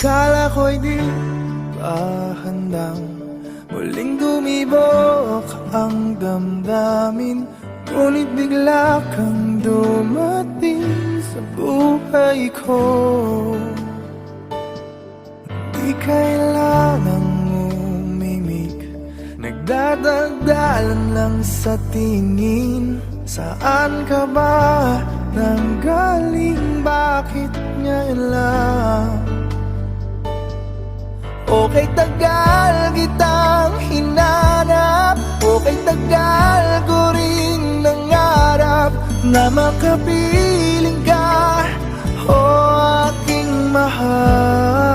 Akala ko'y di pa handang muling dumibok ang damdamin, ngunit bigla kang dumating sa buhay ko. Di kailangang umimik, nagdadagdalan lang sa tingin. Saan ka ba nanggaling? Bakit ngayon lang? Okay, tagal kitang hinanap, okay, tagal ko rin nangarap na makapiling ka, o aking mahal.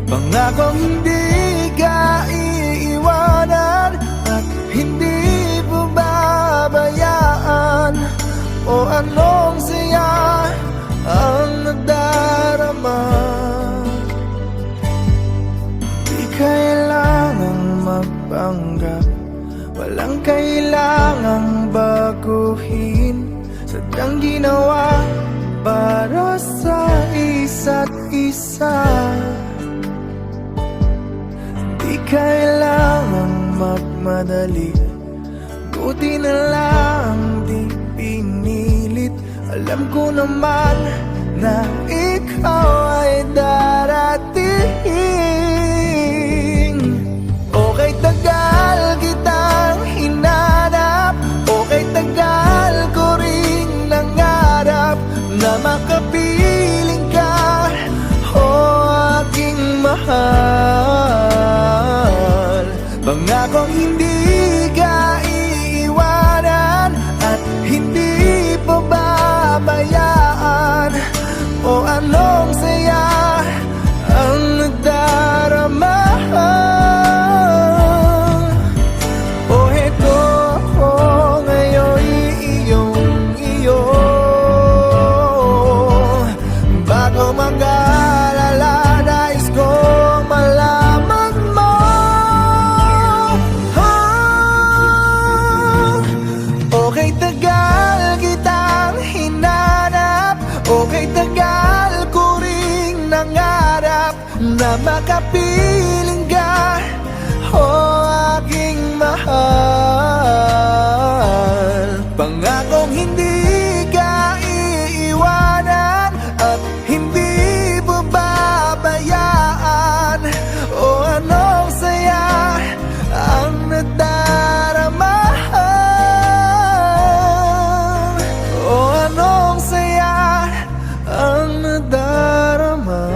Pangakong hindi ka iiwanan at hindi babayaan, o anong saya ang nadarama. Di kailangang magpanggap, walang kailangang baguhin, sadyang ginawa para sa isa't isa. Di kailangang magmadali, buti na lang di pinilit. Alam ko naman na ikaw ay darating. Okay, tagal kitang hinanap, okay, tagal ko rin nangarap na makapiling ka, o aking mahal. Pangakong hindi ka iiwanan at hindi pababayaan, o anong saya ang nadarama. O heto ako ngayon, iyong-iyo. Bago mag-alala, nais kong malaman mo. Okay, tagal kitang hinanap, okay, tagal ko ring nangarap na makapiling ka, o aking mahal. Pangakong hindi ka iiwanan at hindi babayaan, o anong saya ang nadarama. O anong saya ang nadarama.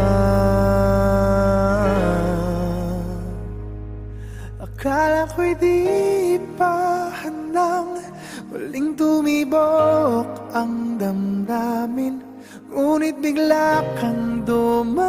Akala ko'y di pa handang muling tumibok ang damdamin, ngunit bigla kang dumating